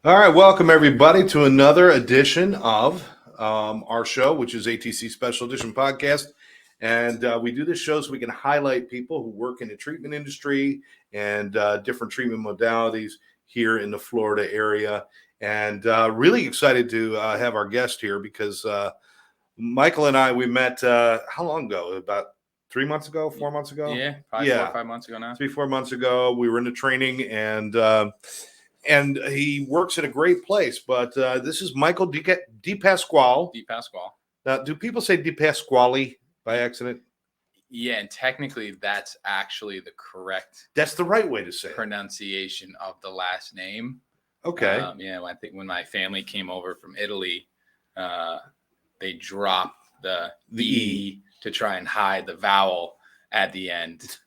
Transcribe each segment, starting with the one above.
All right, welcome everybody to another edition of our show, which is ATC Special Edition Podcast. And we do this show so we can highlight people who work in the treatment industry and different treatment modalities here in the Florida area. And really excited to have our guest here because Michael and I, we met how long ago? About 3 months ago, 4 months ago? Yeah, probably 4 or 5 months ago now. 3-4 months ago. We were in the training and he works at a great place. But this is Michael DePasquale. DePasquale. Now, do people say DePasquale by accident? Yeah, and technically that's actually the correct That's the right way to say it. pronunciation of the last name. Okay. I think when my family came over from Italy, they dropped the E to try and hide the vowel at the end.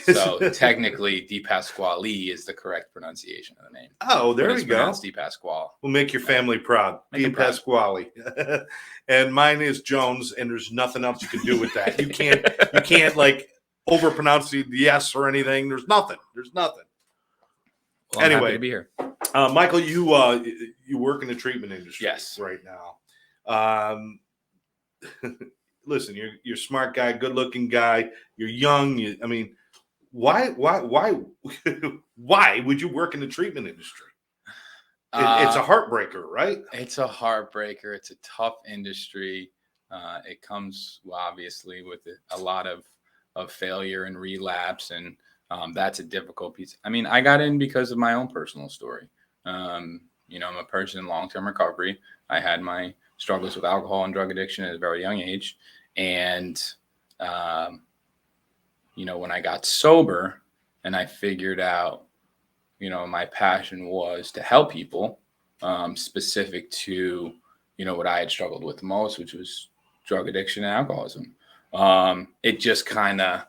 So technically, DePasquale is the correct pronunciation of the name. Oh, there we go. DePasquale. We'll make your family proud. DePasquale. And mine is Jones, and there's nothing else you can do with that. You can't like overpronounce the S or anything. There's nothing. Well, anyway, I'm happy to be here. Michael, you work in the treatment industry right now. Listen, you're a smart guy, good looking guy. You're young. Why would you work in the treatment industry? It's a heartbreaker, right? It's a heartbreaker. It's a tough industry. It comes obviously with a lot of failure and relapse, and that's a difficult piece. I got in because of my own personal story. I'm a person in long-term recovery. I had my struggles with alcohol and drug addiction at a very young age. And, when I got sober and I figured out, my passion was to help people, specific to, what I had struggled with most, which was drug addiction and alcoholism. It just kind of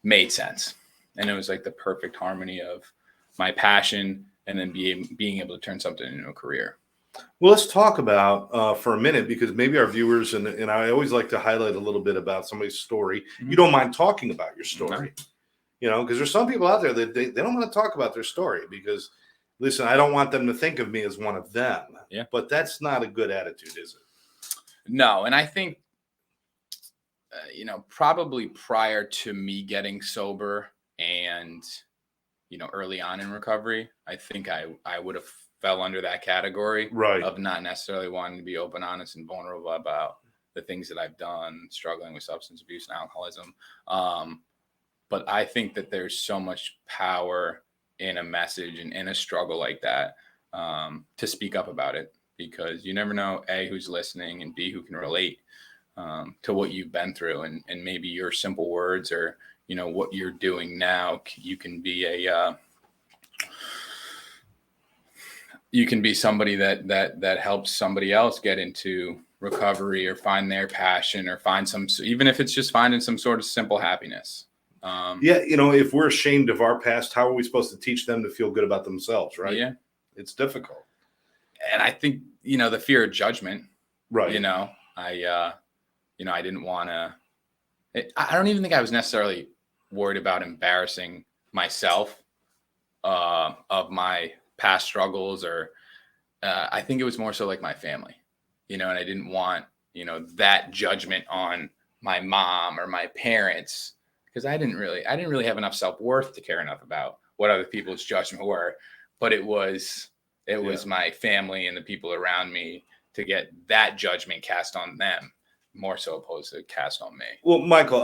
made sense. And it was like the perfect harmony of my passion and then being able to turn something into a career. Well, let's talk about for a minute, because maybe our viewers, and I always like to highlight a little bit about somebody's story. Mm-hmm. You don't mind talking about your story, because there's some people out there that they don't want to talk about their story because, listen, I don't want them to think of me as one of them. Yeah. But that's not a good attitude, is it? No. And I think, probably prior to me getting sober and, early on in recovery, I think I would have fell under that category of not necessarily wanting to be open, honest, and vulnerable about the things that I've done, struggling with substance abuse and alcoholism. But I think that there's so much power in a message and in a struggle like that, to speak up about it, because you never know, A, who's listening, and B, who can relate to what you've been through, and maybe your simple words or, what you're doing now, you can be you can be somebody that helps somebody else get into recovery or find their passion or find even if it's just finding some sort of simple happiness. If we're ashamed of our past, how are we supposed to teach them to feel good about themselves? Right. Yeah. It's difficult. And I think, the fear of judgment, right. I didn't want to, I don't even think I was necessarily worried about embarrassing myself, of my past struggles, or I think it was more so like my family, and I didn't want, that judgment on my mom or my parents, because I didn't really have enough self-worth to care enough about what other people's judgment were. But it was my family and the people around me to get that judgment cast on them more so opposed to cast on me. Well, Michael,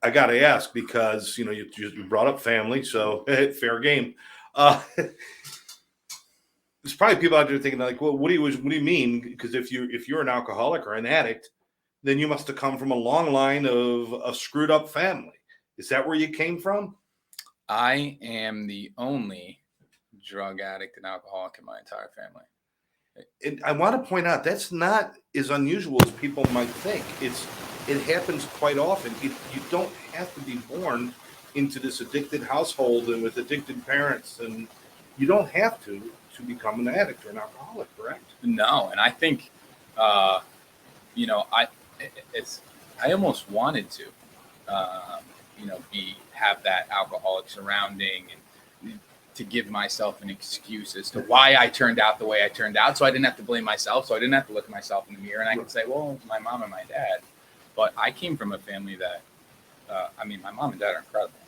I got to ask, because, you brought up family, so fair game. There's probably people out there thinking like, well, what do you mean? Because if you're an alcoholic or an addict, then you must have come from a long line of a screwed up family. Is that where you came from? I am the only drug addict and alcoholic in my entire family. And I want to point out that's not as unusual as people might think. It happens quite often. You don't have to be born into this addicted household and with addicted parents, and you don't have to become an addict or an alcoholic, correct? No, and I think, I almost wanted to, have that alcoholic surrounding, and to give myself an excuse as to why I turned out the way I turned out. So I didn't have to blame myself. So I didn't have to look at myself in the mirror, and I could say, well, my mom and my dad. But I came from a family that, my mom and dad are incredible.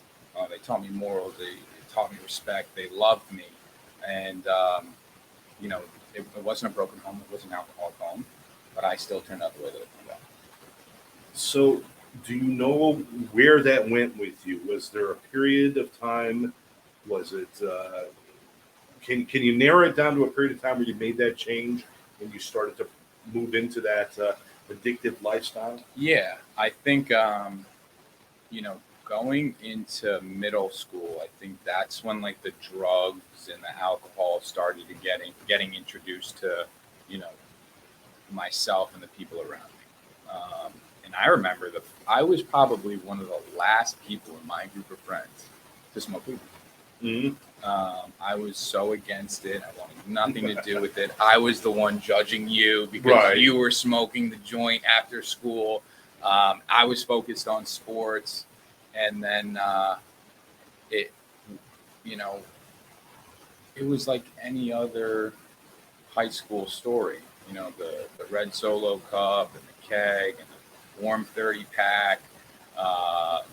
They taught me morals. They taught me respect. They loved me. And, it wasn't a broken home. It wasn't an alcoholic home. But I still turned out the way that it turned out. So do you know where that went with you? Was there a period of time? Was it, can you narrow it down to a period of time where you made that change when you started to move into that addictive lifestyle? Yeah, I think, going into middle school, I think that's when like the drugs and the alcohol started getting introduced to, myself and the people around me. And I remember I was probably one of the last people in my group of friends to smoke weed. Mm-hmm. I was so against it. I wanted nothing to do with it. I was the one judging you because you were smoking the joint after school. I was focused on sports. And then it was like any other high school story. The red Solo Cup and the keg and the warm 30 pack,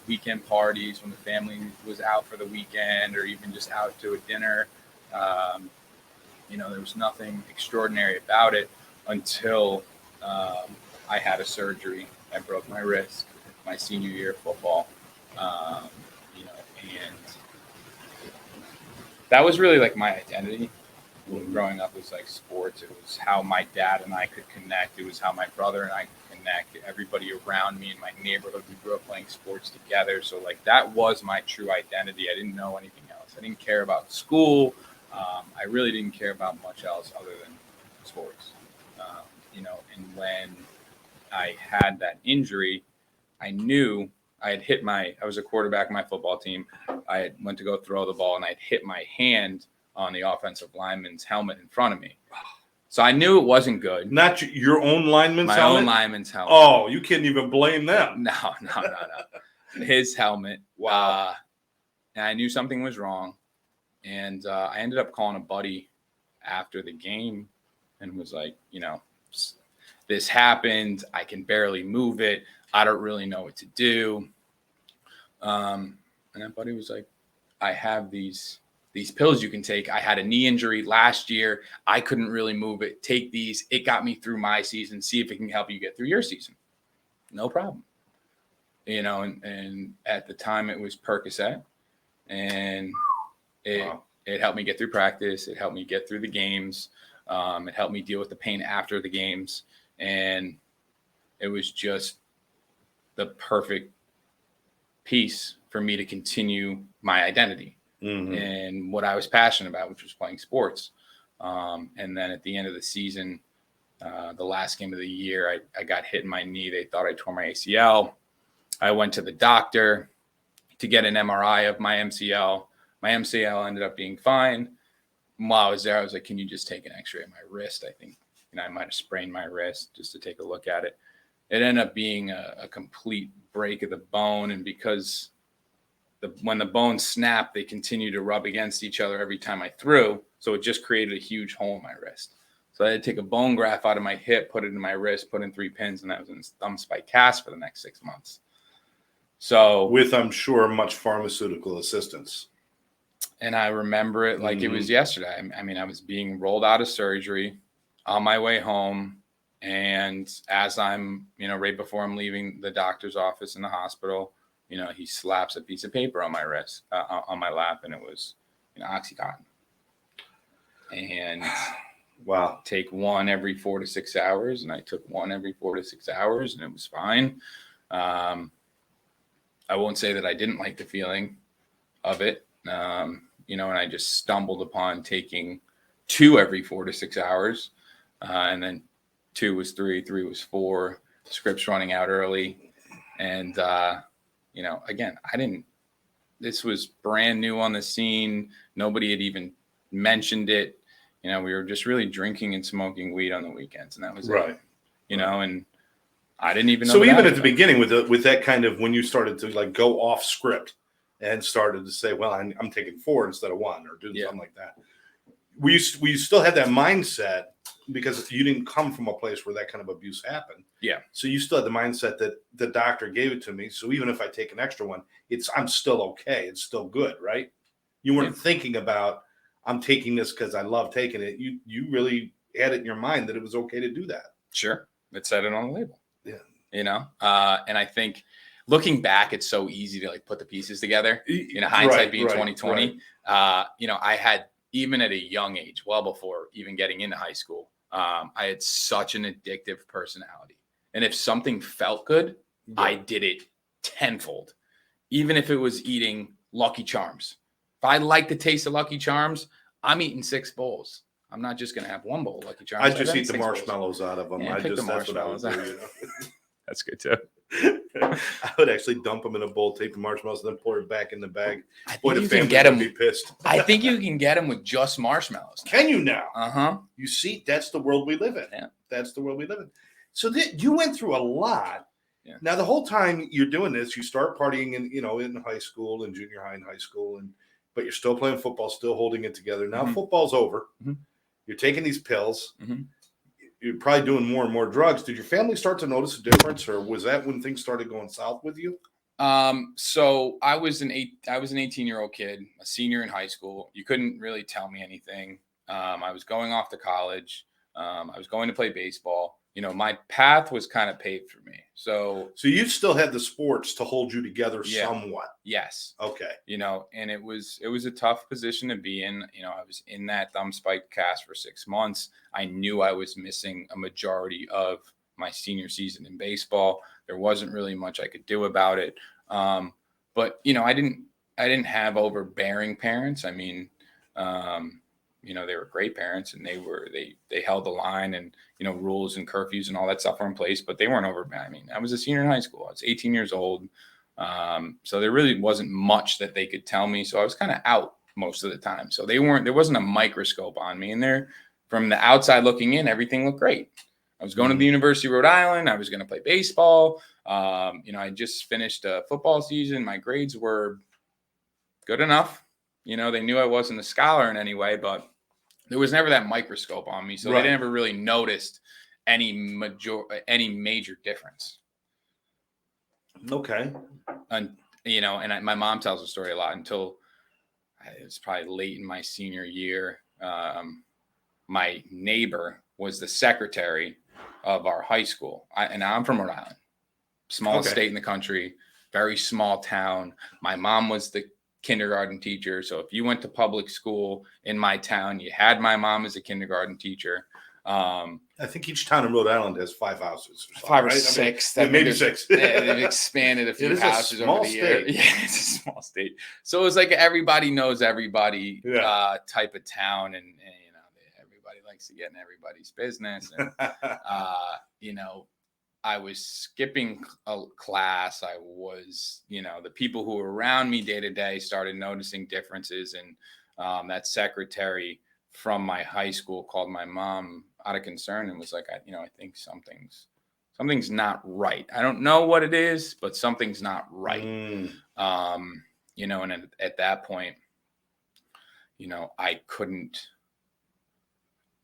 weekend parties when the family was out for the weekend or even just out to a dinner. There was nothing extraordinary about it until I had a surgery. I broke my wrist my senior year of football. And that was really like my identity. Growing up was like sports. It was how my dad and I could connect. It was how my brother and I could connect. Everybody around me in my neighborhood, we grew up playing sports together. So like that was my true identity. I didn't know anything else. I didn't care about school. I really didn't care about much else other than sports. And when I had that injury, I knew I was a quarterback in my football team. I went to go throw the ball and I'd hit my hand on the offensive lineman's helmet in front of me. So I knew it wasn't good. Not your own lineman's helmet? My own lineman's helmet. Oh, you can't even blame them. No. His helmet. Wow. And I knew something was wrong. And I ended up calling a buddy after the game and was like, this happened. I can barely move it. I don't really know what to do. And that buddy was like, I have these pills you can take. I had a knee injury last year. I couldn't really move it. Take these. It got me through my season. See if it can help you get through your season. No problem. And at the time it was Percocet, and it helped me get through practice. It helped me get through the games. It helped me deal with the pain after the games. And it was just the perfect piece for me to continue my identity and what I was passionate about, which was playing sports. And then at the end of the season, the last game of the year, I got hit in my knee. They thought I tore my ACL. I went to the doctor to get an MRI of my MCL. My MCL ended up being fine. While I was there, I was like, can you just take an x-ray of my wrist? I think I might have sprained my wrist just to take a look at it. It ended up being a complete break of the bone. And because when the bones snap, they continue to rub against each other every time I threw. So it just created a huge hole in my wrist. So I had to take a bone graft out of my hip, put it in my wrist, put in 3 pins, and that was in thumb spike cast for the next 6 months. So with, I'm sure, much pharmaceutical assistance. And I remember it like it was yesterday. I was being rolled out of surgery on my way home. And as I'm, right before I'm leaving the doctor's office in the hospital, he slaps a piece of paper on my wrist, on my lap, and it was, Oxycontin. And wow, take one every 4 to 6 hours. And I took one every 4 to 6 hours, and it was fine. I won't say that I didn't like the feeling of it, and I just stumbled upon taking 2 every 4 to 6 hours, and then 2 was 3, 3 was 4, scripts running out early. And, again, this was brand new on the scene. Nobody had even mentioned it. We were just really drinking and smoking weed on the weekends, and that was right. it, and I didn't even know. So even at the beginning with that kind of, when you started to like go off script, and started to say, well, I'm taking 4 instead of 1 or doing something like that. We still had that mindset because you didn't come from a place where that kind of abuse happened. Yeah. So you still had the mindset that the doctor gave it to me. So even if I take an extra one, I'm still okay. It's still good, right? You weren't thinking about, I'm taking this because I love taking it. You really had it in your mind that it was okay to do that. Sure. It said it on the label. Yeah. And I think looking back, it's so easy to like put the pieces together. Hindsight being 2020. I had, even at a young age, well before even getting into high school, I had such an addictive personality. And if something felt good, I did it tenfold, even if it was eating Lucky Charms. If I like the taste of Lucky Charms, I'm eating 6 bowls. I'm not just going to have 1 bowl of Lucky Charms. I just eat the marshmallows out of them. Yeah, that's what I would do. That's good too. I would actually dump them in a bowl, take the marshmallows, and then pour it back in the bag. Boy, the family would be pissed. I think you can get them with just marshmallows. Can you now? Uh-huh. You see, that's the world we live in. Yeah. That's the world we live in. So you went through a lot. Yeah. Now, the whole time you're doing this, you start partying in high school and junior high and high school, but you're still playing football, still holding it together. Now football's over. Mm-hmm. You're taking these pills. Mm-hmm. You're probably doing more and more drugs. Did your family start to notice a difference, or was that when things started going south with you? So I was an 18-year-old kid, a senior in high school. You couldn't really tell me anything. I was going off to college. I was going to play baseball. My path was kind of paved for me. So you still had the sports to hold you together somewhat. Yes. Okay. And it was a tough position to be in. I was in that thumb spike cast for 6 months. I knew I was missing a majority of my senior season in baseball. There wasn't really much I could do about it. But I didn't have overbearing parents. I mean, they were great parents, and they held the line, and rules and curfews and all that stuff were in place, but they weren't overbearing. I mean, I was a senior in high school. I was 18 years old. So there really wasn't much that they could tell me. So I was kind of out most of the time. So there wasn't a microscope on me, and there, from the outside looking in, everything looked great. I was going to the University of Rhode Island. I was going to play baseball. I just finished a football season. My grades were good enough. They knew I wasn't a scholar in any way, but there was never that microscope on me. So they never really noticed any major difference. Okay. And, my mom tells the story a lot until it was probably late in my senior year. My neighbor was the secretary of our high school. And I'm from Rhode Island, smallest state in the country, very small town. My mom was the kindergarten teacher. So if you went to public school in my town, you had my mom as a kindergarten teacher. I think each town in Rhode Island has 5 houses. Or 5 or 6. Maybe 6. They've expanded a few houses over the years. Yeah, it's a small state. So it was like everybody knows everybody type of town, and everybody likes to get in everybody's business. And I was skipping a class. I was, the people who were around me day to day started noticing differences. And that secretary from my high school called my mom out of concern and was like, I think something's not right. I don't know what it is, but something's not right. And at that point, I couldn't.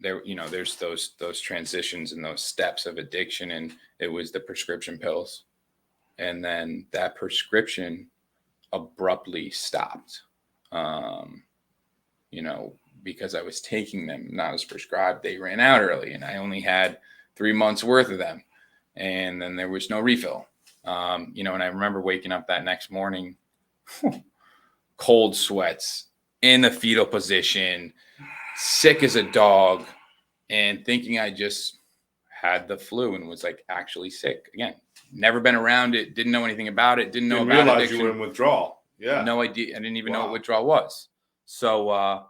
There's those transitions and those steps of addiction, and it was the prescription pills, and then that prescription abruptly stopped, because I was taking them not as prescribed. They ran out early, and I only had 3 months worth of them, and then there was no refill. And I remember waking up that next morning, cold sweats, in the fetal position, sick as a dog, and thinking I just had the flu and was like actually sick. Again, never been around it, didn't know anything about it, didn't know about addiction. You were in withdrawal. Yeah. No idea. I didn't even know what withdrawal was. So a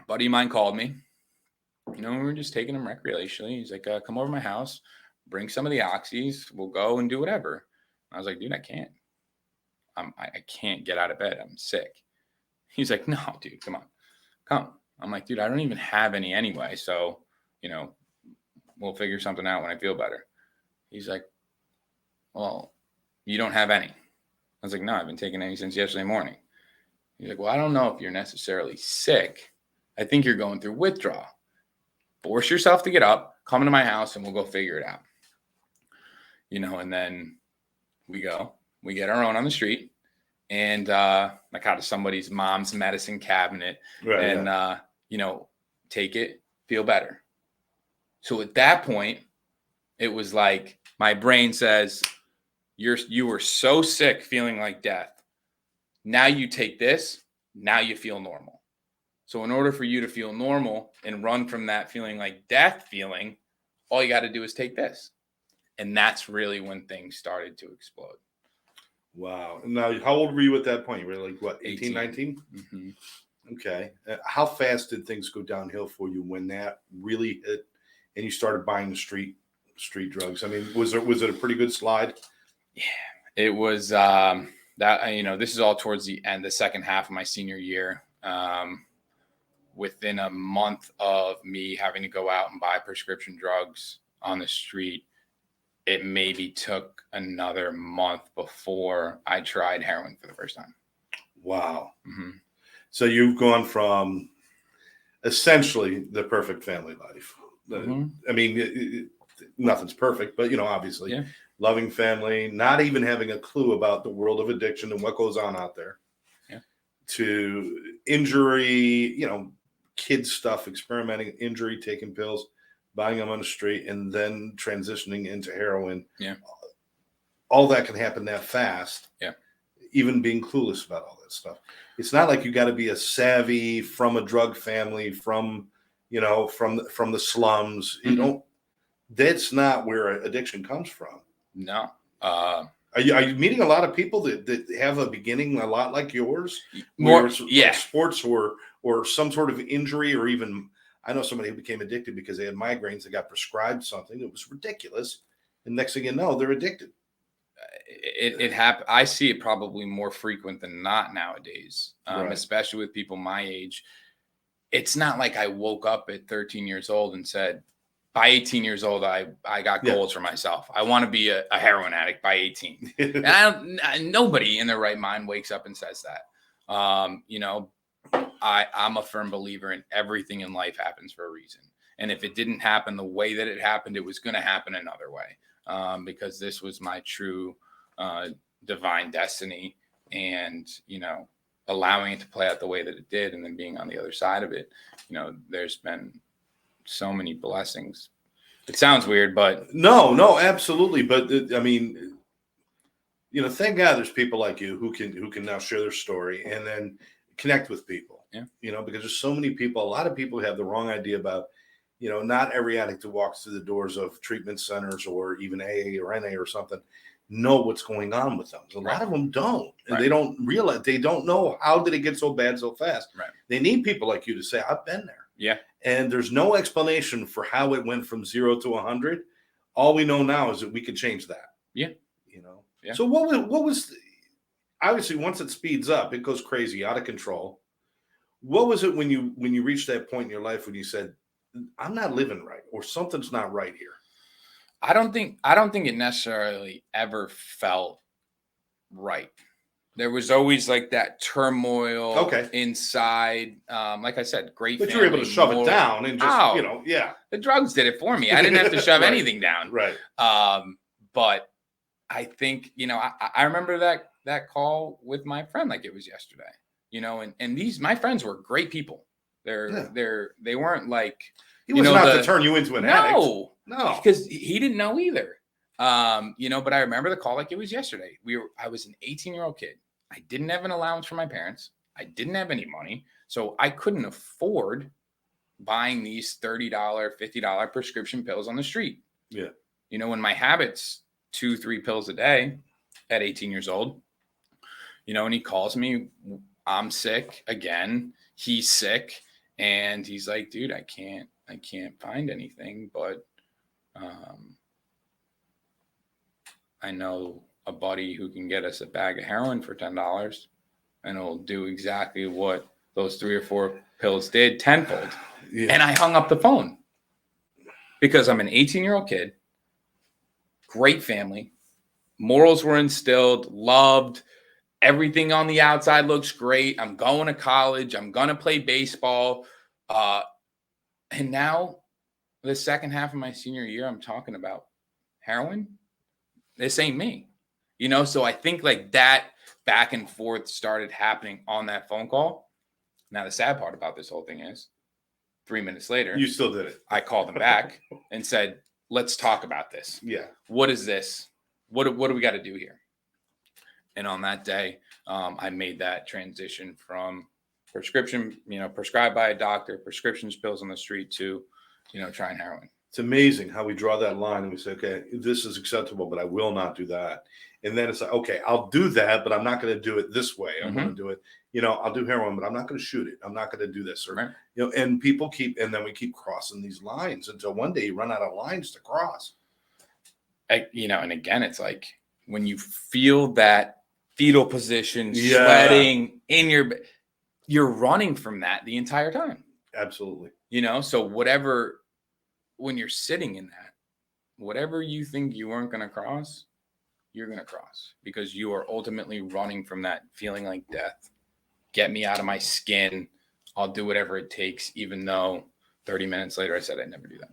buddy of mine called me. We were just taking him recreationally. He's like, come over to my house, bring some of the oxys, we'll go and do whatever. I was like, dude, I can't. I can't get out of bed. I'm sick. He's like, no, dude, come. I'm like, dude, I don't even have any anyway. So, we'll figure something out when I feel better. He's like, well, you don't have any. I was like, no, I've been taking any since yesterday morning. He's like, well, I don't know if you're necessarily sick. I think you're going through withdrawal. Force yourself to get up, come into my house, and we'll go figure it out. And then we get our own on the street, and like out of somebody's mom's medicine cabinet, right, and take it, feel better. So at that point, it was like my brain says, you were so sick, feeling like death. Now you take this, now you feel normal. So in order for you to feel normal and run from that feeling like death feeling, all you got to do is take this. And that's really when things started to explode. Wow. Now, how old were you at that point? You were like, what, 18, 19? Mm-hmm. Okay. How fast did things go downhill for you when that really hit and you started buying the street drugs? I mean, was it a pretty good slide? Yeah, it was this is all towards the end, the second half of my senior year. Within a month of me having to go out and buy prescription drugs on the street, it maybe took another month before I tried heroin for the first time. Wow. Mm-hmm. So you've gone from essentially the perfect family life. Mm-hmm. I mean, nothing's perfect, but, obviously, yeah, loving family, not even having a clue about the world of addiction and what goes on out there, yeah, to injury, kid stuff, experimenting, injury, taking pills, buying them on the street, and then transitioning into heroin. Yeah. All that can happen that fast. Yeah. Even being clueless about all that stuff. It's not like you got to be a savvy from a drug family, from the slums. Mm-hmm. That's not where addiction comes from. No. Are you meeting a lot of people that have a beginning a lot like yours? More, yeah. Like sports or some sort of injury, or even I know somebody who became addicted because they had migraines. They got prescribed something that was ridiculous, and next thing you know, they're addicted. It happened. I see it probably more frequent than not nowadays, right, especially with people my age. It's not like I woke up at 13 years old and said, by 18 years old, I got goals for myself. I want to be a heroin addict by 18. And nobody in their right mind wakes up and says that. I'm a firm believer in everything in life happens for a reason. And if it didn't happen the way that it happened, it was going to happen another way. Because this was my true divine destiny, and allowing it to play out the way that it did, and then being on the other side of it, there's been so many blessings. It sounds weird, but no, absolutely. But I mean, thank God there's people like you who can now share their story and then connect with people. Yeah. Because there's so many people. A lot of people have the wrong idea about. Not every addict who walks through the doors of treatment centers or even AA or NA or something know what's going on with them. A lot of them don't. And they don't realize, they don't know how did it get so bad so fast. Right. They need people like you to say, I've been there. Yeah. And there's no explanation for how it went from 0 to 100. All we know now is that we could change that. Yeah. Yeah. So what was obviously once it speeds up, it goes crazy, out of control. What was it when you reached that point in your life when you said, I'm not living right, or something's not right here? I don't think it necessarily ever felt right. There was always like that turmoil inside. Like I said, great. But you were able to shove it down and just, yeah. The drugs did it for me. I didn't have to shove anything down. Right. But I think, I remember that call with my friend like it was yesterday. And my friends were great people. They weren't like, he was not to turn you into an addict. No, because he didn't know either. But I remember the call like it was yesterday. I was an 18-year-old kid. I didn't have an allowance from my parents. I didn't have any money, so I couldn't afford buying these $30, $50 prescription pills on the street. Yeah, when my habits 2-3 pills a day at 18 years old. And he calls me. I'm sick again. He's sick. And he's like, dude, I can't find anything, but I know a buddy who can get us a bag of heroin for $10, and it'll do exactly what those 3 or 4 pills did tenfold. Yeah. And I hung up the phone because I'm an 18-year-old kid, great family, morals were instilled, loved, everything on the outside looks great. I'm going to college. I'm going to play baseball. And now the second half of my senior year, I'm talking about heroin. This ain't me, So I think like that back and forth started happening on that phone call. Now the sad part about this whole thing is 3 minutes later, you still did it. I called him back and said, let's talk about this. Yeah. What is this? What do we got to do here? And on that day, I made that transition from prescription, prescribed by a doctor, prescriptions pills on the street to, trying heroin. It's amazing how we draw that line and we say, okay, this is acceptable, but I will not do that. And then it's like, okay, I'll do that, but I'm not going to do it this way. I'm going to do it, I'll do heroin, but I'm not going to shoot it. I'm not going to do this. Or, right. And then we keep crossing these lines until one day you run out of lines to cross. And again, it's like when you feel that fetal position, sweating in you're running from that the entire time. Absolutely. So when you're sitting in that, whatever you think you weren't going to cross, you're going to cross because you are ultimately running from that feeling like death. Get me out of my skin. I'll do whatever it takes, even though 30 minutes later I said I'd never do that.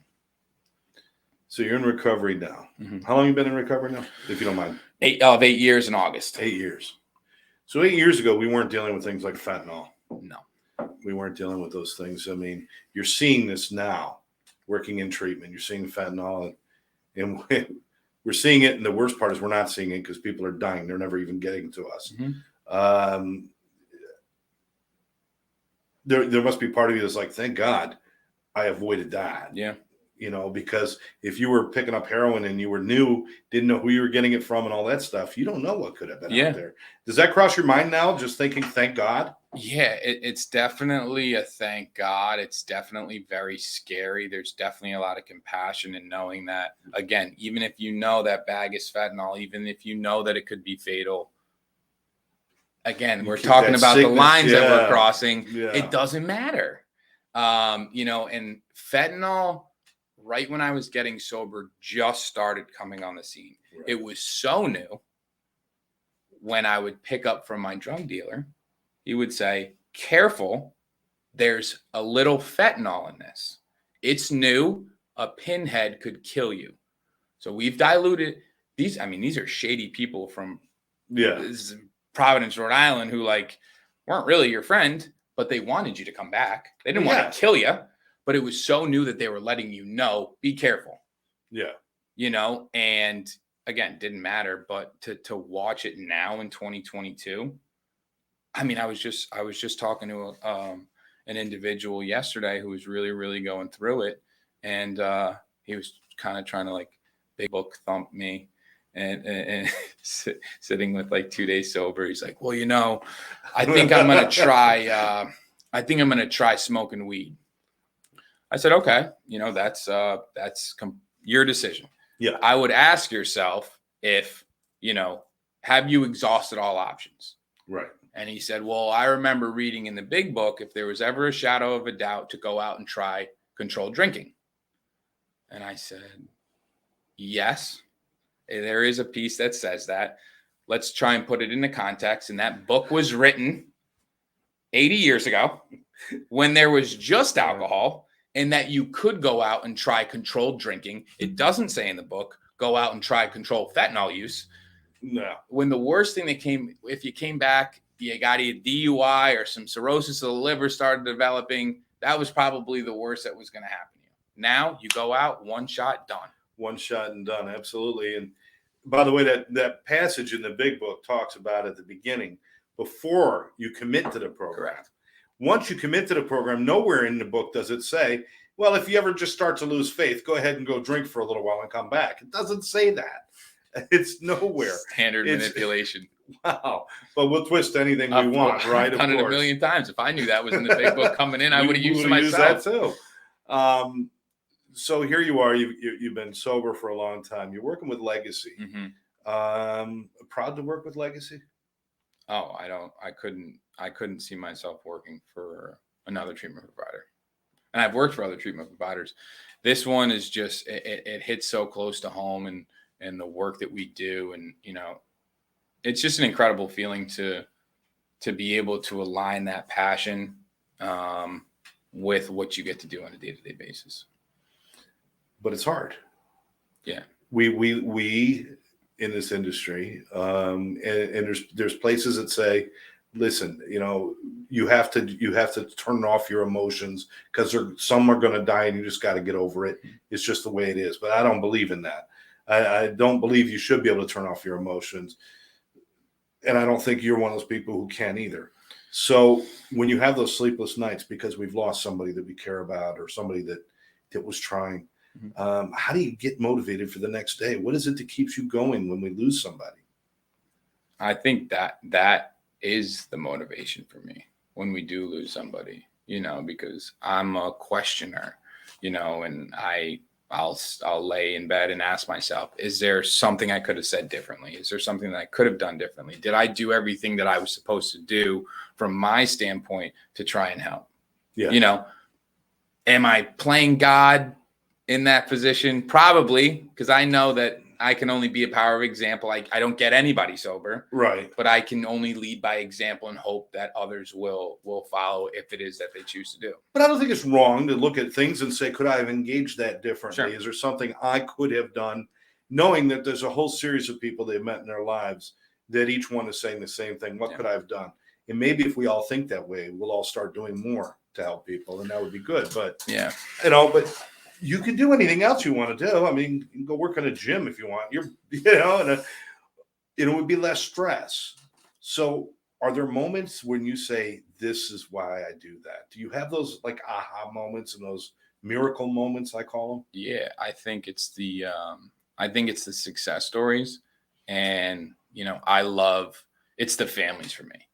So you're in recovery now. Mm-hmm. How long have you been in recovery now, if you don't mind? 8 years in August. 8 years. So 8 years ago, we weren't dealing with things like fentanyl. No. We weren't dealing with those things. I mean, you're seeing this now, working in treatment. You're seeing fentanyl, and we're seeing it. And the worst part is we're not seeing it because people are dying. They're never even getting to us. Mm-hmm. There must be part of you that's like, thank God I avoided that. Yeah. Because if you were picking up heroin and you were new, didn't know who you were getting it from and all that stuff, you don't know what could have been out there. Does that cross your mind now, just thinking, thank God? Yeah, it's definitely a thank God. It's definitely very scary. There's definitely a lot of compassion in knowing that, again, even if you know that bag is fentanyl, even if you know that it could be fatal, again, we're talking about the lines that we're crossing. Yeah. It doesn't matter. And fentanyl, right when I was getting sober, just started coming on the scene. Right. It was so new. When I would pick up from my drug dealer, he would say, careful, there's a little fentanyl in this. It's new. A pinhead could kill you. So we've diluted these. I mean, these are shady people from Providence, Rhode Island, who weren't really your friend, but they wanted you to come back. They didn't want to kill you, but it was so new that they were letting you know, be careful. Yeah. And again, didn't matter, but to watch it now in 2022, I mean, I was just talking to an individual yesterday who was really, really going through it. And he was kind of trying to big book thump me and sitting with 2 days sober. He's like, well, I think I'm going to try smoking weed. I said, okay, that's your decision. Yeah. I would ask yourself if, have you exhausted all options? Right. And he said, well, I remember reading in the big book, if there was ever a shadow of a doubt, to go out and try controlled drinking. And I said, yes, there is a piece that says that. Let's try and put it into context. And that book was written 80 years ago when there was just alcohol and that you could go out and try controlled drinking. It doesn't say in the book, go out and try controlled fentanyl use. No. When the worst thing if you came back, you got a DUI or some cirrhosis of the liver started developing, that was probably the worst that was going to happen to you. Now you go out, one shot, done. One shot and done. Absolutely. And by the way, that passage in the big book talks about at the beginning, before you commit to the program. Correct. Once you commit to the program, nowhere in the book does it say, well, if you ever just start to lose faith, go ahead and go drink for a little while and come back. It doesn't say that. It's nowhere. Standard manipulation. Wow. But we'll twist anything we want, right? I've done it a million times. If I knew that was in the big book coming in, I would have used it myself. That too. So here you are. You've been sober for a long time. You're working with Legacy. Mm-hmm. Proud to work with Legacy? Oh, I couldn't see myself working for another treatment provider. And I've worked for other treatment providers. This one is just, it hits so close to home and the work that we do. And, it's just an incredible feeling to be able to align that passion with what you get to do on a day-to-day basis. But it's hard. Yeah. We in this industry, and there's places that say, listen, you have to turn off your emotions because some are going to die and you just got to get over it. It's just the way it is. But I don't believe in that. I don't believe you should be able to turn off your emotions. And I don't think you're one of those people who can either. So when you have those sleepless nights because we've lost somebody that we care about or somebody that was trying, how do you get motivated for the next day? What is it that keeps you going when we lose somebody? I think that is the motivation for me when we do lose somebody, because I'm a questioner, and I'll lay in bed and ask myself, is there something I could have said differently? Is there something that I could have done differently? Did I do everything that I was supposed to do from my standpoint to try and help? Yeah. Am I playing God in that position? Probably, because I know that I can only be a power of example. I don't get anybody sober. Right. But I can only lead by example and hope that others will follow if it is that they choose to do. But I don't think it's wrong to look at things and say, could I have engaged that differently? Sure. Is there something I could have done, knowing that there's a whole series of people they've met in their lives that each one is saying the same thing? What could I have done? And maybe if we all think that way, we'll all start doing more to help people, and that would be good. But but you can do anything else you want to do. I mean, you can go work in a gym if you want. And it would be less stress. So are there moments when you say, this is why I do that? Do you have those like aha moments and those miracle moments, I call them? Yeah, I think it's the success stories. And, it's the families for me.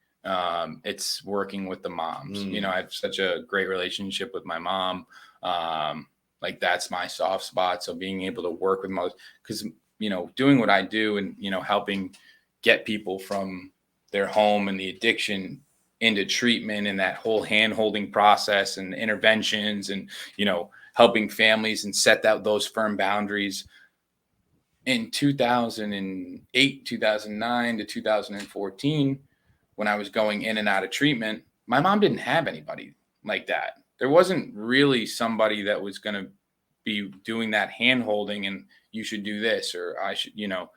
It's working with the moms. I have such a great relationship with my mom. Like that's my soft spot. So being able to work with most, because, doing what I do and, helping get people from their home and the addiction into treatment and that whole hand-holding process and interventions and, helping families and set those firm boundaries. In 2008, 2009 to 2014, when I was going in and out of treatment, my mom didn't have anybody like that. There wasn't really somebody that was going to be doing that hand-holding and you should do this, or I should,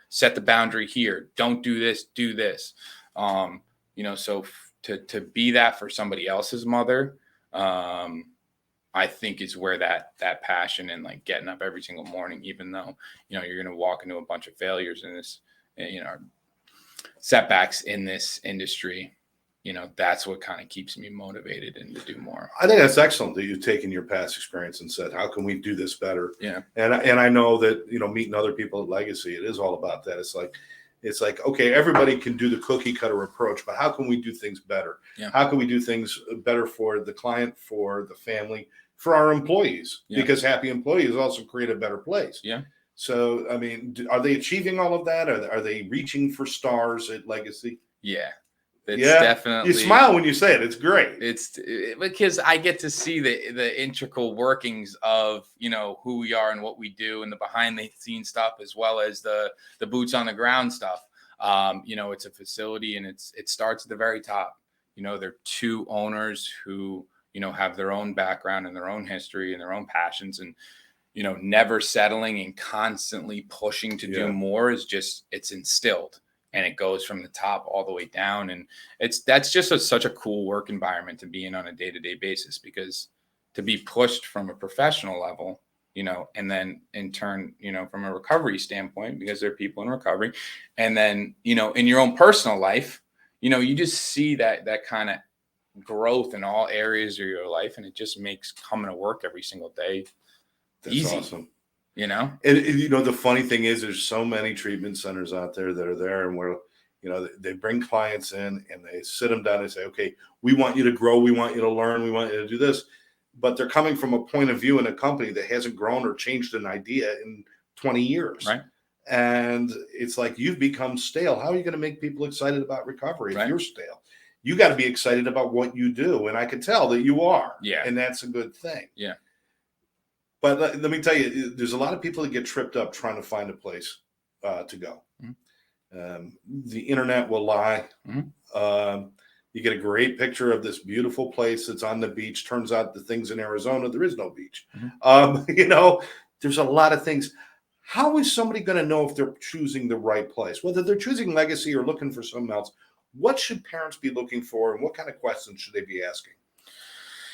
set the boundary here. Don't do this, do this. So to be that for somebody else's mother, I think is where that passion and like getting up every single morning, even though, you're going to walk into a bunch of failures in this, setbacks in this industry, that's what kind of keeps me motivated and to do more. I think that's excellent that you've taken your past experience and said, how can we do this better? Yeah. And I know that, meeting other people at Legacy, it is all about that. It's like, okay, everybody can do the cookie cutter approach, but how can we do things better? Yeah. How can we do things better for the client, for the family, for our employees? Yeah. Because happy employees also create a better place. Yeah. So, I mean, are they achieving all of that? Are they reaching for stars at Legacy? Yeah. It's definitely. You smile when you say it. It's great. It's because I get to see the integral workings of, who we are and what we do and the behind the scenes stuff, as well as the boots on the ground stuff. It's a facility and it starts at the very top. There are two owners who, have their own background and their own history and their own passions, and, never settling and constantly pushing to do more it's instilled. And it goes from the top all the way down. And that's just such a cool work environment to be in on a day-to-day basis, because to be pushed from a professional level, and then in turn, from a recovery standpoint, because there are people in recovery, and then, in your own personal life, you just see that kind of growth in all areas of your life. And it just makes coming to work every single day easy. Awesome. And the funny thing is there's so many treatment centers out there that are there, and where, they bring clients in and they sit them down and say, okay, we want you to grow. We want you to learn. We want you to do this. But they're coming from a point of view in a company that hasn't grown or changed an idea in 20 years. Right. And it's like, you've become stale. How are you going to make people excited about recovery if right. you're stale? You got to be excited about what you do. And I can tell that you are. Yeah. And that's a good thing. Yeah. But let me tell you, there's a lot of people that get tripped up trying to find a place to go. Mm-hmm. The internet will lie. You get a great picture of this beautiful place that's on the beach. Turns out the things in Arizona, there is no beach. There's a lot of things. How is somebody going to know if they're choosing the right place? Whether they're choosing legacy or looking for something else, what should parents be looking for, and what kind of questions should they be asking?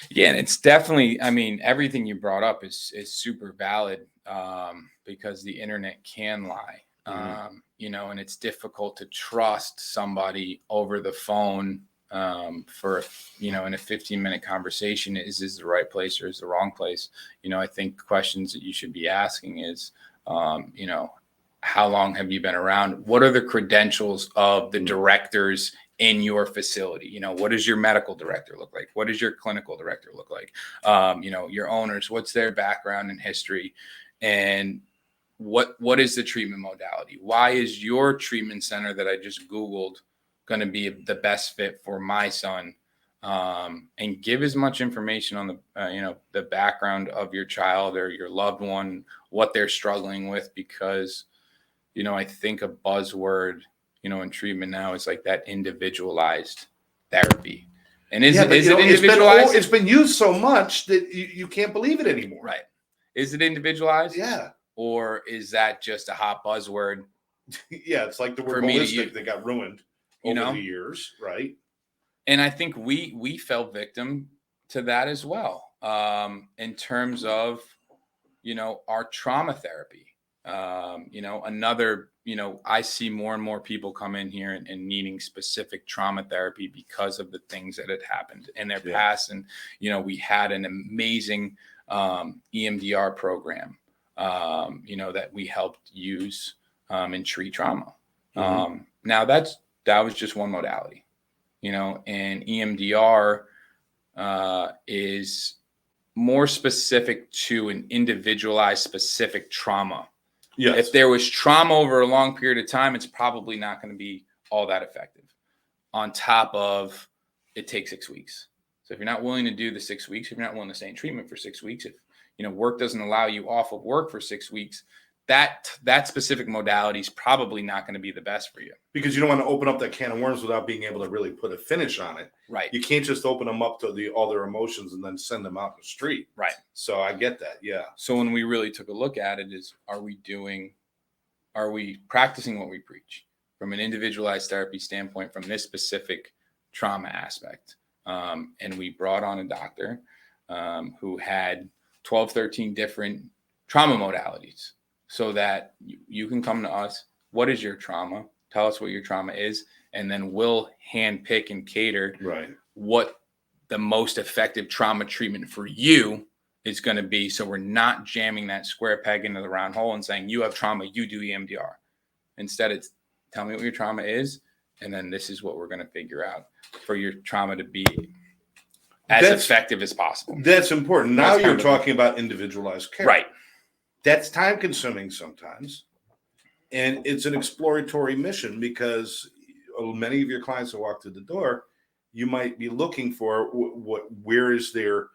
Yeah, and it's definitely, everything you brought up is super valid, because the internet can lie, and it's difficult to trust somebody over the phone for, in a 15-minute conversation. Is this the right place or is the wrong place? I think questions that you should be asking is, how long have you been around? What are the credentials of the directors in your facility? What does your medical director look like? What does your clinical director look like? Your owners, what's their background and history? And what is the treatment modality? Why is your treatment center that I just Googled going to be the best fit for my son? And give as much information on the background of your child or your loved one, what they're struggling with, because, I think a buzzword, in treatment now is like that individualized therapy. And is it individualized? It's been used so much that you can't believe it anymore. Right. Is it individualized? Yeah. Or is that just a hot buzzword? Yeah, it's like the word holistic that got ruined over the years, right? And I think we fell victim to that as well, in terms of, our trauma therapy. I see more and more people come in here and needing specific trauma therapy because of the things that had happened in their past. And, we had an amazing EMDR program, that we helped use and treat trauma. Now that was just one modality. And EMDR is more specific to an individualized specific trauma. Yes. If there was trauma over a long period of time, it's probably not going to be all that effective. On top of, it takes 6 weeks. So if you're not willing to do the 6 weeks, if you're not willing to stay in treatment for 6 weeks, if work doesn't allow you off of work for 6 weeks, that specific modality is probably not going to be the best for you. Because you don't want to open up that can of worms without being able to really put a finish on it. Right. You can't just open them up to all their emotions and then send them out in the street. Right. So I get that. Yeah. So when we really took a look at it is, are we practicing what we preach from an individualized therapy standpoint from this specific trauma aspect? And we brought on a doctor who had 12, 13 different trauma modalities, so that you can come to us. What is your trauma? Tell us what your trauma is. And then we'll hand pick and cater what the most effective trauma treatment for you is going to be. So we're not jamming that square peg into the round hole and saying, you have trauma, you do EMDR. Instead, it's tell me what your trauma is. And then this is what we're going to figure out for your trauma to be as effective as possible. That's important. Now you're talking about individualized care. Right. That's time consuming sometimes. And it's an exploratory mission, because many of your clients that walk through the door, you might be looking for where is their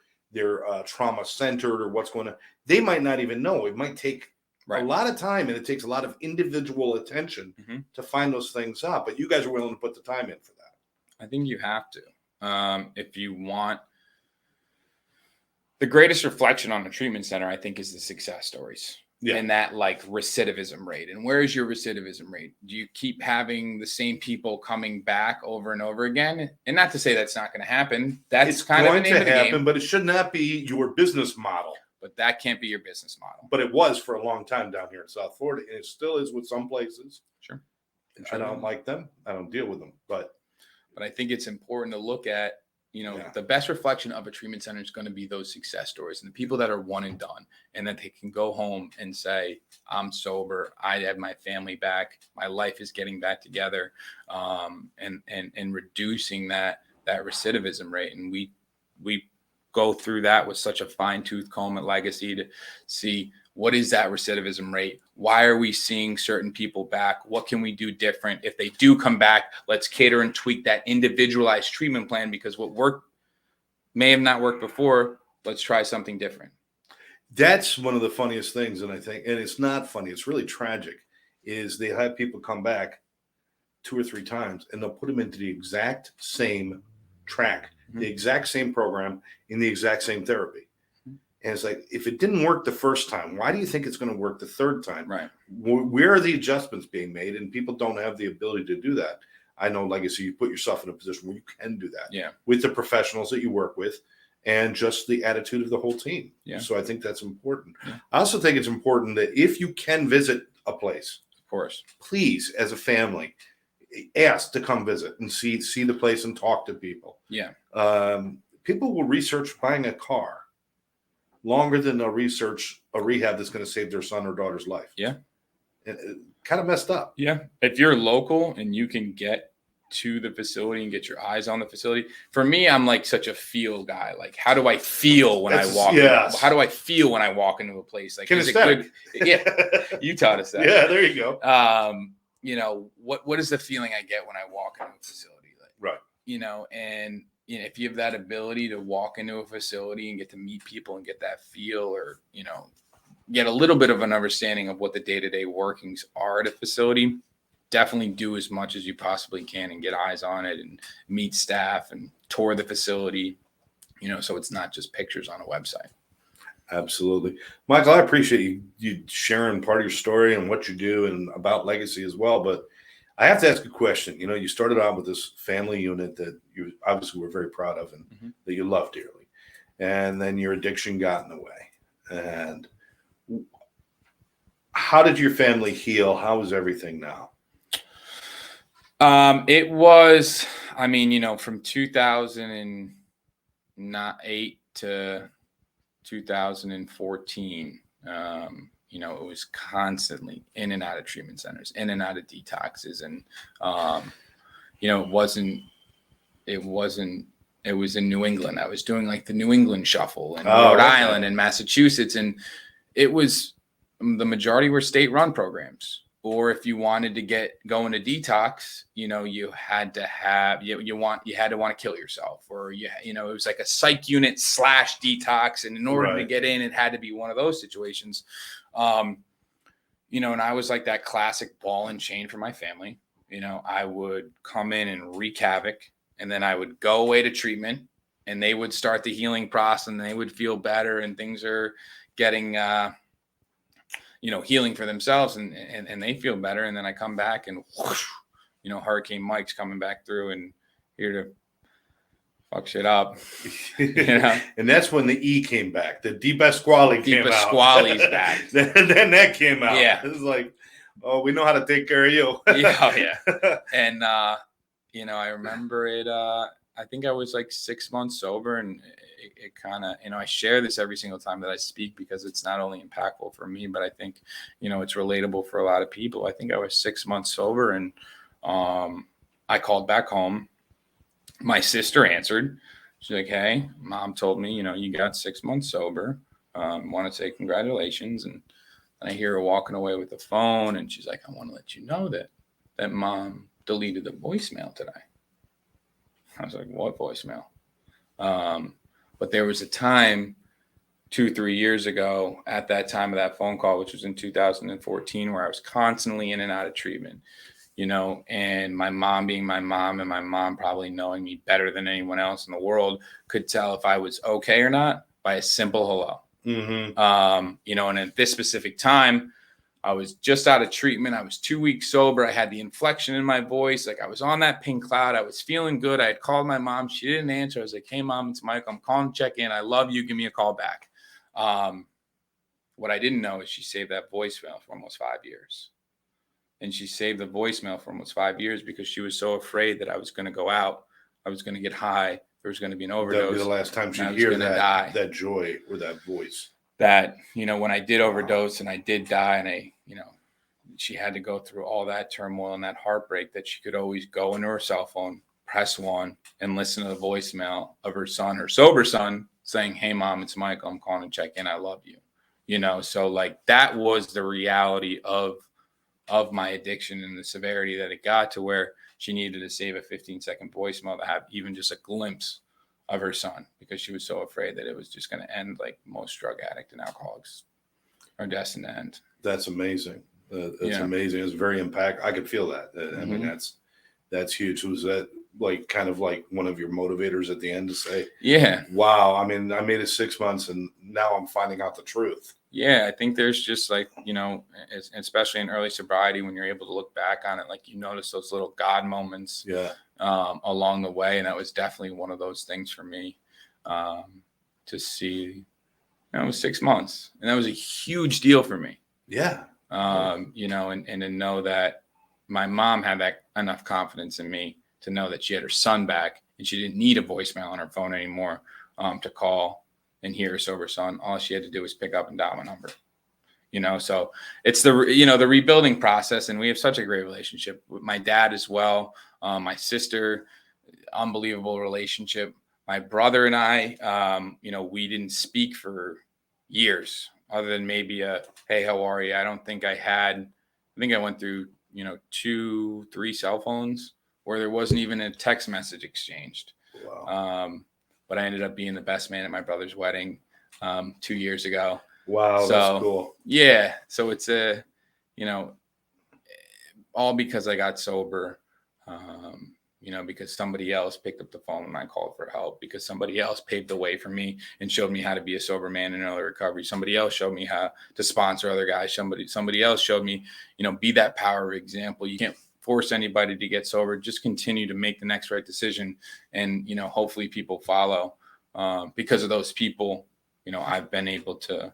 trauma centered or what's going on. They might not even know. It might take a lot of time, and it takes a lot of individual attention to find those things out. But you guys are willing to put the time in for that. I think you have to. If you want the greatest reflection on the treatment center, I think, is the success stories. Yeah. And that recidivism rate. And where is your recidivism rate? Do you keep having the same people coming back over and over again? And not to say that's not going to happen. That's kind of the name of the game. But it should not be your business model. But that can't be your business model. But it was for a long time down here in South Florida, and it still is with some places. Sure. I don't like them. I don't deal with them. But I think it's important to look at, the best reflection of a treatment center is going to be those success stories and the people that are one and done, and that they can go home and say, I'm sober. I have my family back. My life is getting back together, and reducing that recidivism rate. And we go through that with such a fine tooth comb at Legacy to see what is that recidivism rate? Why are we seeing certain people back? What can we do different? If they do come back, let's cater and tweak that individualized treatment plan, because what worked may have not worked before. Let's try something different. That's one of the funniest things. And I think, and it's not funny, it's really tragic, is they have people come back 2 or 3 times, and they'll put them into the exact same track, the exact same program, in the exact same therapy. And it's like, if it didn't work the first time, why do you think it's going to work the third time? Right. Where are the adjustments being made? And people don't have the ability to do that. I know, like I said, you put yourself in a position where you can do that with the professionals that you work with and just the attitude of the whole team. Yeah. So I think that's important. Yeah. I also think it's important that if you can visit a place, of course, please, as a family, ask to come visit and see the place and talk to people. Yeah. People will research buying a car longer than they'll research a rehab that's going to save their son or daughter's life. Yeah. And kind of messed up. Yeah. If you're local and you can get to the facility and get your eyes on the facility. For me, I'm like such a feel guy. Like, how do I feel when I walk? Yes. How do I feel when I walk into a place? Like, is it good? Yeah. You taught us that. Yeah, there you go. You know, what is the feeling I get when I walk into a facility? Like, right. You know, and you know, if you have that ability to walk into a facility and get to meet people and get that feel, or, you know, get a little bit of an understanding of what the day-to-day workings are at a facility, definitely do as much as you possibly can and get eyes on it and meet staff and tour the facility, you know, so it's not just pictures on a website. Absolutely. Michael, I appreciate you sharing part of your story and what you do and about Legacy as well. But I have to ask a question. You know, you started out with this family unit that you obviously were very proud of and that you love dearly. And then your addiction got in the way. And how did your family heal? How is everything now? It was, I mean, you know, from 2008 to 2014, you know, it was constantly in and out of treatment centers, in and out of detoxes. And, you know, it was in New England. I was doing like the New England shuffle in Rhode Island and Massachusetts. And it was, the majority were state-run programs. Or if you wanted to go into detox, you know, you had to have you want to kill yourself, or you know, it was like a psych unit / detox, and in order to get in, it had to be one of those situations. You know, and I was like that classic ball and chain for my family. You know, I would come in and wreak havoc, and then I would go away to treatment, and they would start the healing process, and they would feel better, and things are getting you know, healing for themselves, and they feel better. And then I come back and whoosh, you know, Hurricane Mike's coming back through and here to fuck shit up. You know? And that's when the E came back. The DePasquale came out. DePasquale's back. then that came out. Yeah. It was like, oh, we know how to take care of you. Yeah. And, you know, I remember it, I think I was like 6 months sober, and it kind of, you know, I share this every single time that I speak because it's not only impactful for me, but I think, you know, it's relatable for a lot of people. I think I was 6 months sober, and I called back home. My sister answered. She's like, "Hey, Mom told me, you know, you got 6 months sober. Want to say congratulations." And I hear her walking away with the phone, and she's like, "I want to let you know that Mom deleted the voicemail today." I was like, "What voicemail?" But there was a time 2-3 years ago at that time of that phone call, which was in 2014, where I was constantly in and out of treatment, you know, and my mom being my mom, and my mom probably knowing me better than anyone else in the world, could tell if I was okay or not by a simple hello. You know, and at this specific time, I was just out of treatment. I was 2 weeks sober. I had the inflection in my voice. Like, I was on that pink cloud. I was feeling good. I had called my mom. She didn't answer. I was like, "Hey, Mom, it's Mike. I'm calling to check in. I love you. Give me a call back." What I didn't know is she saved that voicemail for almost 5 years. And she saved the voicemail for almost 5 years because she was so afraid that I was going to go out. I was going to get high. There was going to be an overdose. That would be the last time she'd hear that joy or that voice. That, you know, when I did overdose and I did die, and you know, she had to go through all that turmoil and that heartbreak, that she could always go into her cell phone, press 1, and listen to the voicemail of her son, her sober son, saying, "Hey, Mom, it's Michael. I'm calling to check in. I love you." You know, so like that was the reality of my addiction and the severity that it got to, where she needed to save a 15-second voicemail to have even just a glimpse of her son, because she was so afraid that it was just going to end like most drug addict and alcoholics are destined to end. That's amazing. That's amazing. It's very impactful. I could feel that. I mean, That's huge. Was that like kind of like one of your motivators at the end to say, yeah, wow, I mean, I made it 6 months and now I'm finding out the truth. Yeah, I think there's just like, especially in early sobriety, when you're able to look back on it, like you notice those little God moments along the way. And that was definitely one of those things for me to see. It was 6 months, and that was a huge deal for me. Yeah. And to know that my mom had that enough confidence in me to know that she had her son back and she didn't need a voicemail on her phone anymore to call and hear her sober son. All she had to do was pick up and dial my number. So it's the rebuilding process, and we have such a great relationship with my dad as well. My sister, unbelievable relationship. My brother and I, we didn't speak for years, other than maybe hey, how are you? I think I went through, 2-3 cell phones where there wasn't even a text message exchanged. Wow. But I ended up being the best man at my brother's wedding 2 years ago. Wow, that's cool. Yeah. So it's all because I got sober, because somebody else picked up the phone when I called for help, because somebody else paved the way for me and showed me how to be a sober man in early recovery. Somebody else showed me how to sponsor other guys. Somebody else showed me, be that power example. You can't force anybody to get sober. Just continue to make the next right decision. And, hopefully people follow. Because of those people, I've been able to,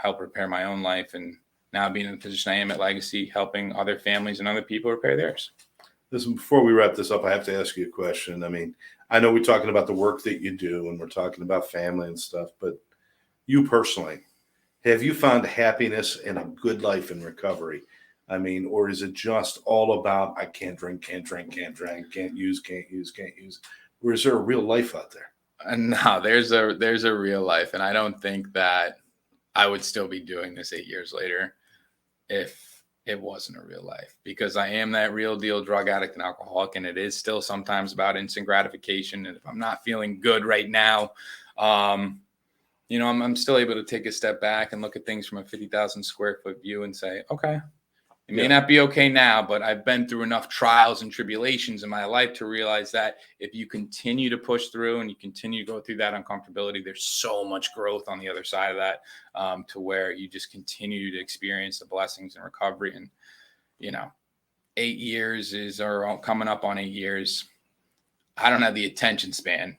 help repair my own life, and now being in the position I am at Legacy, helping other families and other people repair theirs. Listen, before we wrap this up, I have to ask you a question. I mean, I know we're talking about the work that you do and we're talking about family and stuff, but you personally, have you found happiness and a good life in recovery? I mean, or is it just all about, I can't drink, can't use? Or is there a real life out there? No, there's a real life. And I don't think that I would still be doing this 8 years later if it wasn't a real life, because I am that real deal drug addict and alcoholic. And it is still sometimes about instant gratification. And if I'm not feeling good right now, I'm still able to take a step back and look at things from a 50,000 square foot view and say, okay, it may not be okay now, but I've been through enough trials and tribulations in my life to realize that if you continue to push through and you continue to go through that uncomfortability, there's so much growth on the other side of that, to where you just continue to experience the blessings and recovery. And, 8 years or coming up on 8 years. I don't have the attention span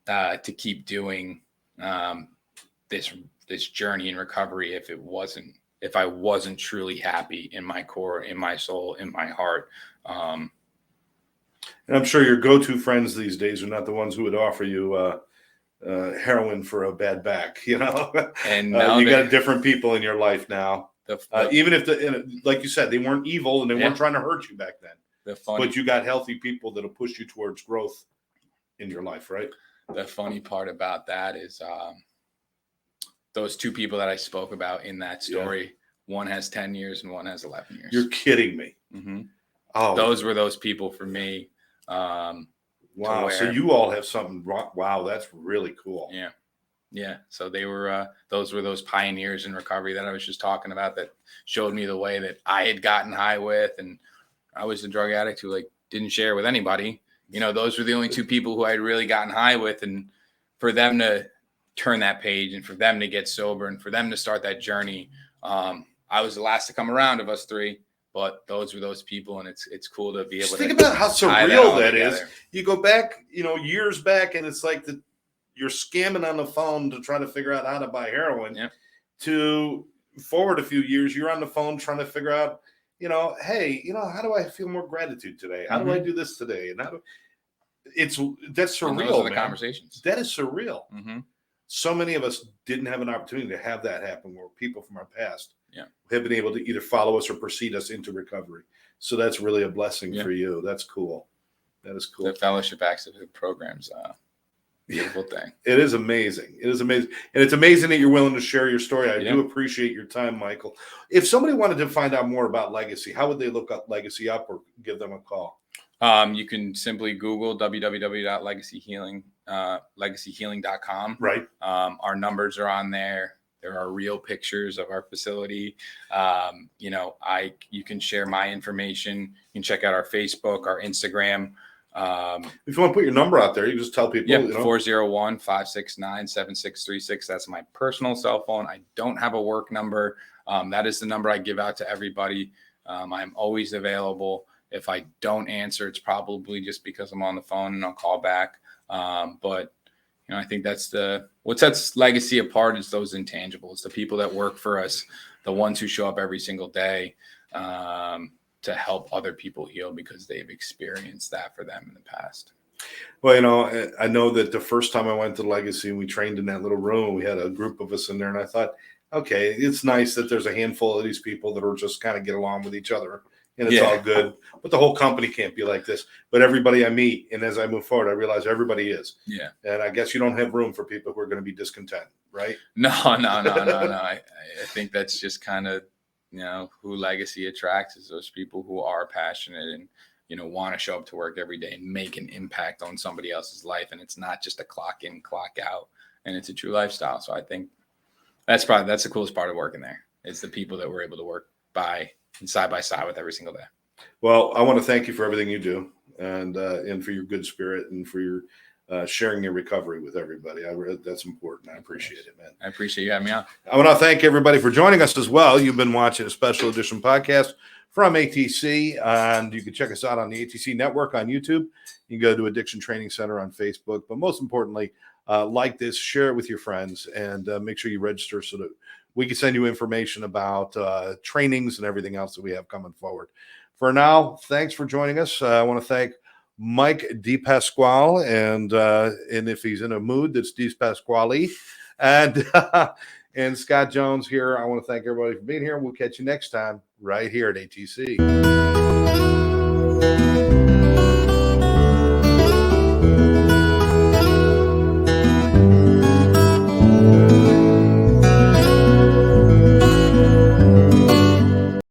to keep doing this journey in recovery if I wasn't truly happy in my core, in my soul, in my heart. And I'm sure your go-to friends these days are not the ones who would offer you heroin for a bad back, And now you got different people in your life now. Even if like you said, they weren't evil and they weren't trying to hurt you back then. But you got healthy people that'll push you towards growth in your life, right? The funny part about that is those two people that I spoke about in that story, one has 10 years and one has 11 years. You're kidding me. Mm-hmm. Oh, those were those people for me. Wow. So you all have something. Wow. That's really cool. Yeah. Yeah. So they were, those were those pioneers in recovery that I was just talking about, that showed me the way that I had gotten high with. And I was a drug addict who didn't share with anybody. Those were the only two people who I had really gotten high with. And for them to turn that page and for them to get sober and for them to start that journey, I was the last to come around of us three, but those were those people. And it's cool to be able to think about how surreal that is. You go back, years back, and it's like you're scamming on the phone to try to figure out how to buy heroin. Yep. To forward a few years, you're on the phone trying to figure out, hey, how do I feel more gratitude today? How do I do this today? And that's surreal. And those are the conversations. That is surreal. Mm-hmm. So many of us didn't have an opportunity to have that happen, where people from our past have been able to either follow us or precede us into recovery. So that's really a blessing for you. That's cool. That is cool. The fellowship activity programs, beautiful thing. It is amazing. It is amazing. And it's amazing that you're willing to share your story. I do appreciate your time, Michael. If somebody wanted to find out more about Legacy, how would they look up Legacy up or give them a call? You can simply Google www.legacyhealing.com. Right. Our numbers are on there. There are real pictures of our facility. You can share my information. You can check out our Facebook, our Instagram. If you want to put your number out there, you just tell people. 401-569-7636. That's my personal cell phone. I don't have a work number. That is the number I give out to everybody. I'm always available. If I don't answer, it's probably just because I'm on the phone and I'll call back. But I think what sets Legacy apart is those intangibles, the people that work for us, the ones who show up every single day to help other people heal because they've experienced that for them in the past. Well, I know that the first time I went to Legacy and we trained in that little room, we had a group of us in there, and I thought, okay, it's nice that there's a handful of these people that are just kind of get along with each other. And it's all good. But the whole company can't be like this. But everybody I meet, and as I move forward, I realize everybody is. Yeah. And I guess you don't have room for people who are going to be discontent, right? No. I think that's just kind of, who Legacy attracts is those people who are passionate and, want to show up to work every day and make an impact on somebody else's life. And it's not just a clock in, clock out. And it's a true lifestyle. So I think that's the coolest part of working there. It's the people that we're able to work by and side by side with every single day. Well, I want to thank you for everything you do and for your good spirit and for your sharing your recovery with everybody. That's important. I appreciate it, man. I appreciate you having me on. I want to thank everybody for joining us as well. You've been watching a special edition podcast from ATC, and you can check us out on the ATC network on YouTube. You can go to Addiction Training Center on Facebook, but most importantly, like this, share it with your friends, and make sure you register so that we can send you information about trainings and everything else that we have coming forward. For now, thanks for joining us. I want to thank Mike DePasquale, and if he's in a mood, that's DePasquale, and Scott Jones here. I want to thank everybody for being here. We'll catch you next time right here at ATC.